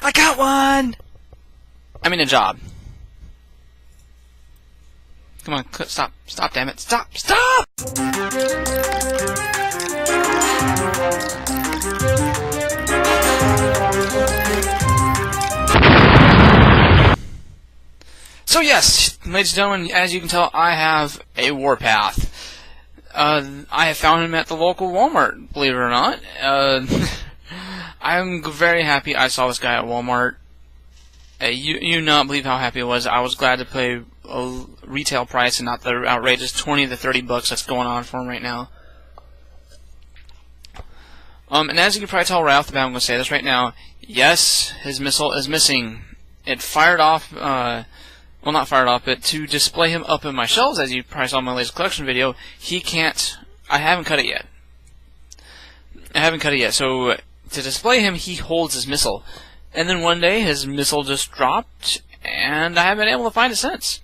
I got one! I mean a job. Come on, stop. Stop, damn it. Stop! Stop! So yes, ladies and gentlemen, as you can tell, I have a Warpath. I have found him at the local Walmart, believe it or not. I'm very happy I saw this guy at Walmart. You not believe how happy I was. I was glad to pay a retail price and not the outrageous 20 to 30 bucks that's going on for him right now. And as you can probably tell right off the bat, I'm going to say this right now. Yes, his missile is missing. It fired off, well, not fired off, but to display him up in my shelves, as you probably saw in my latest collection video, he can't, I haven't cut it yet. So to display him, he holds his missile. And then one day, his missile just dropped, and I haven't been able to find it since.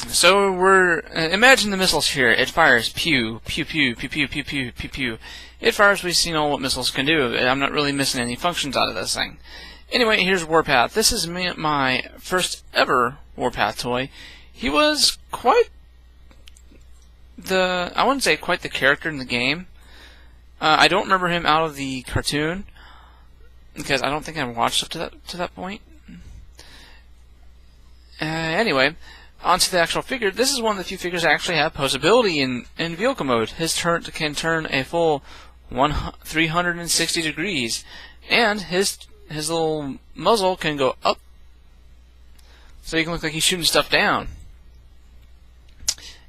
So imagine the missiles here. It fires pew, pew, pew, pew, pew, pew, pew, pew, pew. It fires, we've seen all what missiles can do. I'm not really missing any functions out of this thing. Anyway, here's Warpath. This is my first ever Warpath toy. He was quite I wouldn't say quite the character in the game. I don't remember him out of the cartoon, because I don't think I watched up to that point. Anyway, onto the actual figure. This is one of the few figures that actually have posability in vehicle mode. His turn can turn a full 360 degrees, and his little muzzle can go up, so he can look like he's shooting stuff down.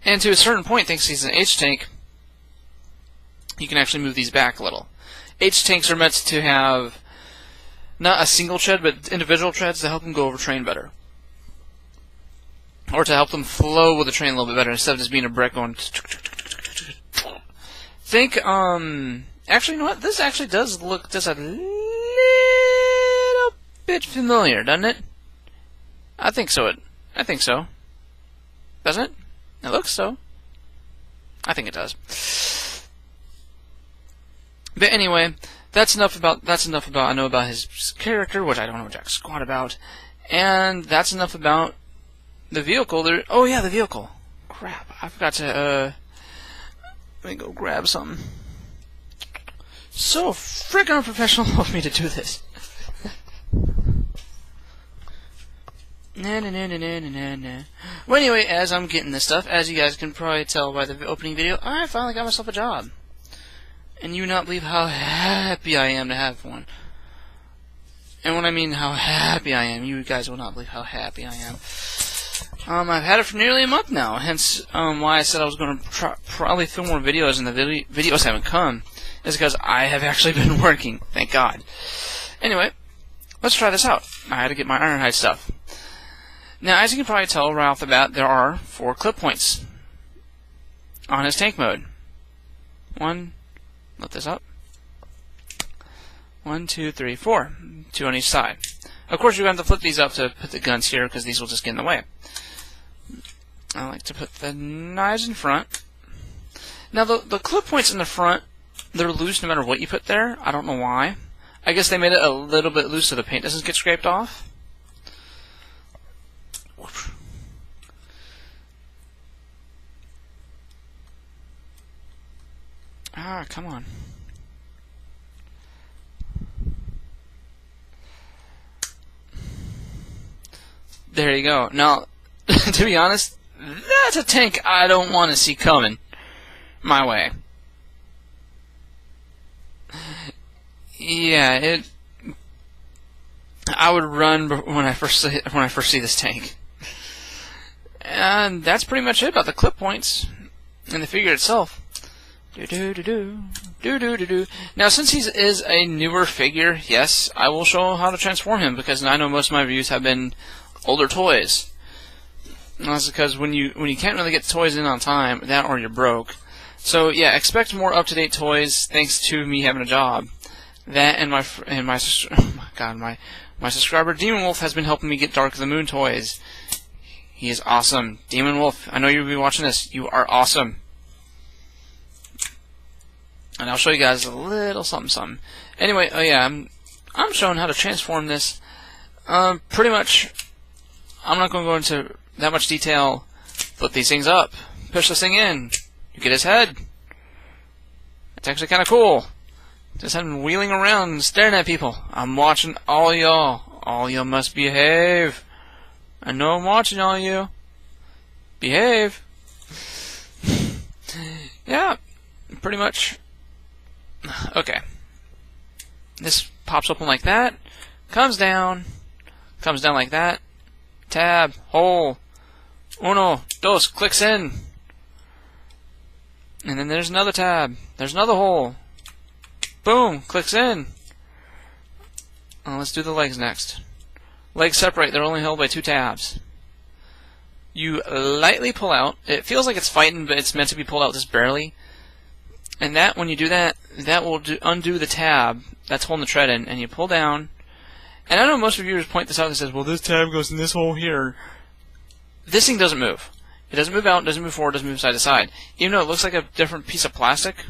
And to a certain point, thanks to he's an H-tank, you can actually move these back a little. H-tanks are meant to have not a single tread, but individual treads to help them go over train better. Or to help them flow with the train a little bit better, instead of just being a brick going... actually, you know what? This actually does look just a little bit familiar, doesn't it? I think so. Doesn't it? It looks so. I think it does. But anyway, that's enough about I know about his character, which I don't know jack squat about, and that's enough about the vehicle. Oh yeah, the vehicle. Crap, I forgot to let me go grab something. So freaking unprofessional of me to do this. Well, anyway, as I'm getting this stuff, as you guys can probably tell by the opening video, I finally got myself a job. And you not believe how happy I am to have one. And when I mean how happy I am, you guys will not believe how happy I am. I've had it for nearly a month now, hence why I said I was going to probably film more videos, and the videos haven't come. Is because I have actually been working, thank God. Anyway, let's try this out. I had to get my Ironhide stuff. Now, as you can probably tell right off the bat, there are 4 clip points on his tank mode. Lift this up. 1, 2, 3, 4. 2 on each side. Of course, you have to flip these up to put the guns here, because these will just get in the way. I like to put the knives in front. Now, the clip points in the front, they're loose no matter what you put there. I don't know why. I guess they made it a little bit loose so the paint doesn't get scraped off. Ah, come on. There you go. Now, to be honest, that's a tank I don't want to see coming my way. Yeah, I would run when I first see this tank. And that's pretty much it about the clip points and the figure itself. Now, since he is a newer figure, yes, I will show how to transform him, because I know most of my reviews have been older toys. And that's because when you can't really get toys in on time, that or you're broke. So yeah, expect more up-to-date toys thanks to me having a job. That and my subscriber Demon Wolf has been helping me get Dark of the Moon toys. He is awesome. Demon Wolf, I know you'll be watching this. You are awesome. And I'll show you guys a little something. Anyway, oh yeah, I'm I'm showing how to transform this. Pretty much, I'm not going to go into that much detail. Flip these things up. Push this thing in. You get his head. It's actually kind of cool. Just him wheeling around and staring at people. I'm watching all y'all. All y'all must behave. I know I'm watching all you. Behave. Yeah, pretty much. Okay. This pops open like that. Comes down like that. Tab, hole. Uno, dos, clicks in. And then there's another tab. There's another hole. Boom, clicks in. Let's do the legs next. Legs separate, they're only held by 2 tabs. You lightly pull out. It feels like it's fighting, but it's meant to be pulled out just barely. And that, when you do that, that will undo the tab that's holding the tread in, and you pull down. And I know most reviewers point this out and says, well, this tab goes in this hole here. This thing doesn't move. It doesn't move out, doesn't move forward, doesn't move side to side. Even though it looks like a different piece of plastic,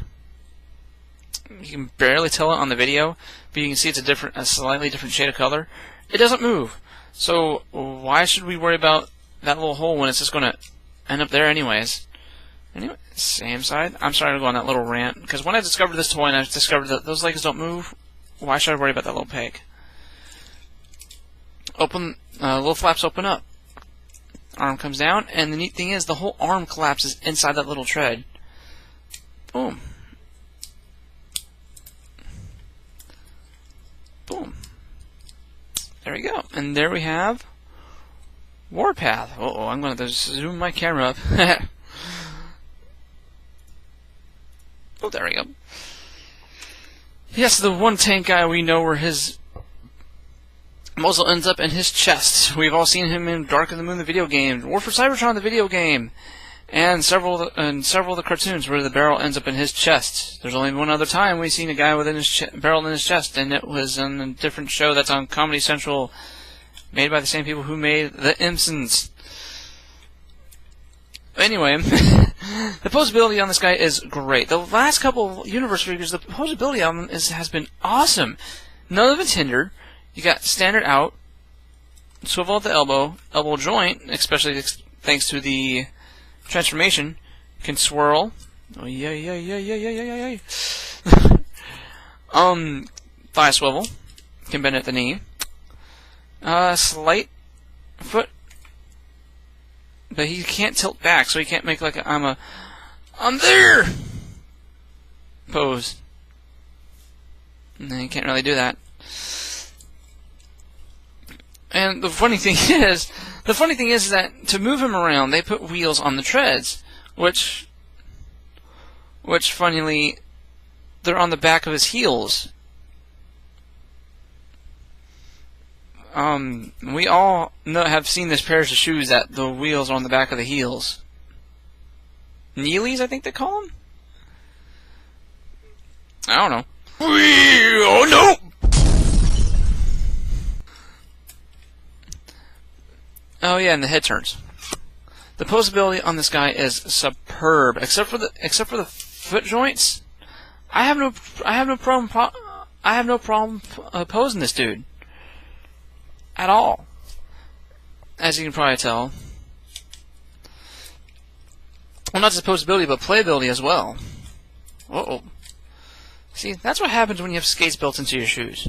you can barely tell it on the video, but you can see it's a slightly different shade of color. It doesn't move. So why should we worry about that little hole when it's just going to end up there anyways? Anyway, same side. I'm sorry to go on that little rant, because when I discovered this toy and I discovered that those legs don't move, why should I worry about that little peg? Open, little flaps open up. Arm comes down, and the neat thing is the whole arm collapses inside that little tread. Boom. Boom. There we go. And there we have Warpath. Uh-oh, I'm going to zoom my camera up. Oh, there we go. Yes, the one tank guy we know where his muzzle ends up in his chest. We've all seen him in Dark of the Moon, the video game, War for Cybertron, the video game, and several of the cartoons where the barrel ends up in his chest. There's only one other time we've seen a guy with his barrel in his chest, and it was in a different show that's on Comedy Central, made by the same people who made The Simpsons. Anyway, the posability on this guy is great. The last couple of universe figures, the posability on them has been awesome. None of it's hindered. You got standard out, swivel at the elbow joint, especially thanks to the transformation, can swirl. Oh yeah. Thigh swivel, can bend at the knee. Slight foot, but he can't tilt back, so he can't make like a I'm there pose. No, he can't really do that. And the funny thing is that to move him around, they put wheels on the treads, which funnily, they're on the back of his heels. We all have seen this pairs of shoes that the wheels are on the back of the heels. Neelies, I think they call them? I don't know. Oh no! Oh yeah, and the head turns. The posability on this guy is superb, except for the foot joints. I have no problem posing this dude at all, as you can probably tell. Well, not just posability, but playability as well. Uh-oh. See, that's what happens when you have skates built into your shoes.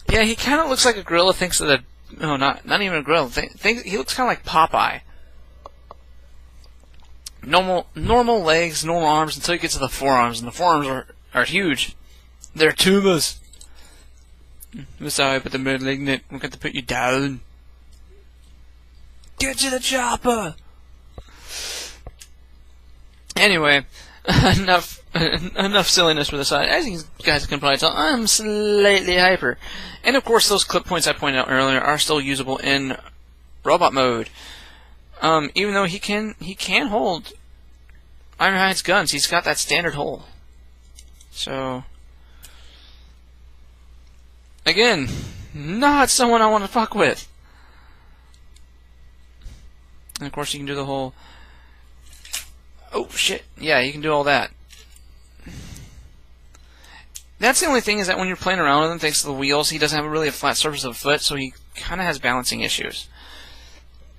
Yeah, he kind of looks like a gorilla. Thinks that no, not even a gorilla. He looks kind of like Popeye. Normal legs, normal arms until you get to the forearms, and the forearms are huge. They're tubas. I'm sorry, but the malignant, we're going to put you down. Get to the chopper. Anyway, enough silliness for the side. As you guys can probably tell, I'm slightly hyper. And of course, those clip points I pointed out earlier are still usable in robot mode. Even though he can hold Ironhide's guns, he's got that standard hole. So, again, not someone I want to fuck with. And of course, you can do the whole. Oh shit! Yeah, you can do all that. That's the only thing, is that when you're playing around with him, thanks to the wheels, he doesn't have really a flat surface of the foot, so he kind of has balancing issues.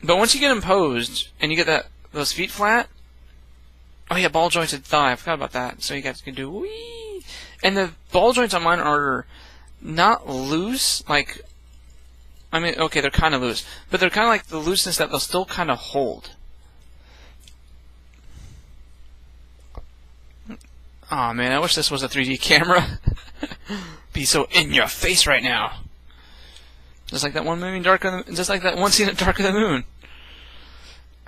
But once you get him posed, and you get those feet flat, oh yeah, ball jointed thigh, I forgot about that, so you guys can do wee. And the ball joints on mine are not loose, like, I mean, okay, they're kind of loose, but they're kind of like the looseness that they'll still kind of hold. Aw, man, I wish this was a 3D camera. Be so in your face right now. Just like that one movie, just like that one scene in Dark of the Moon.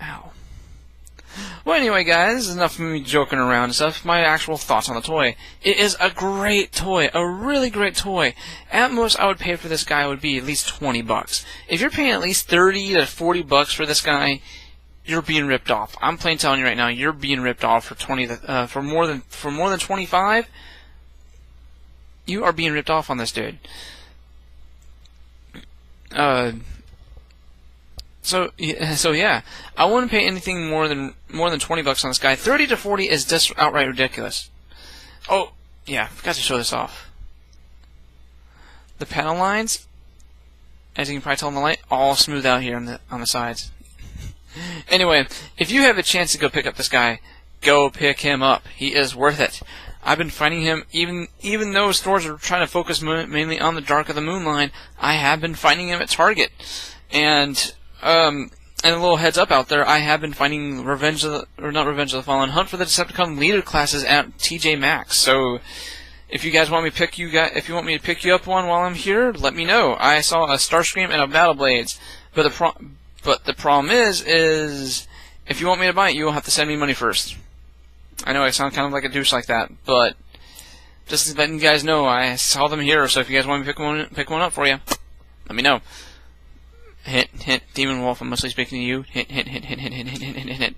Ow. Well, anyway, guys, enough of me joking around and stuff. My actual thoughts on the toy. It is a great toy, a really great toy. At most, I would pay for this guy would be at least $20. If you're paying at least $30 to $40 for this guy, you're being ripped off. I'm plain telling you right now, you're being ripped off for for more than $25. You are being ripped off on this dude. So yeah, I wouldn't pay anything more than $20 on this guy. 30 to 40 is just outright ridiculous. Oh yeah, forgot to show this off. The panel lines, as you can probably tell in the light, all smooth out here on the sides. Anyway, if you have a chance to go pick up this guy, go pick him up. He is worth it. I've been finding him, even though stores are trying to focus mainly on the Dark of the Moon line, I have been finding him at Target. And a little heads up out there, I have been finding Hunt for the Decepticon leader classes at TJ Maxx. So if you guys want me to pick you up one while I'm here, let me know. I saw a Starscream and a Battle Blades, but the problem is if you want me to buy it, you will have to send me money first. I know I sound kind of like a douche like that, but just letting you guys know, I saw them here, so if you guys want me to pick one up for you, let me know. Hint, hint, Demon Wolf, I'm mostly speaking to you. Hint, hint, hint, hint, hint, hint, hint, hint, hint.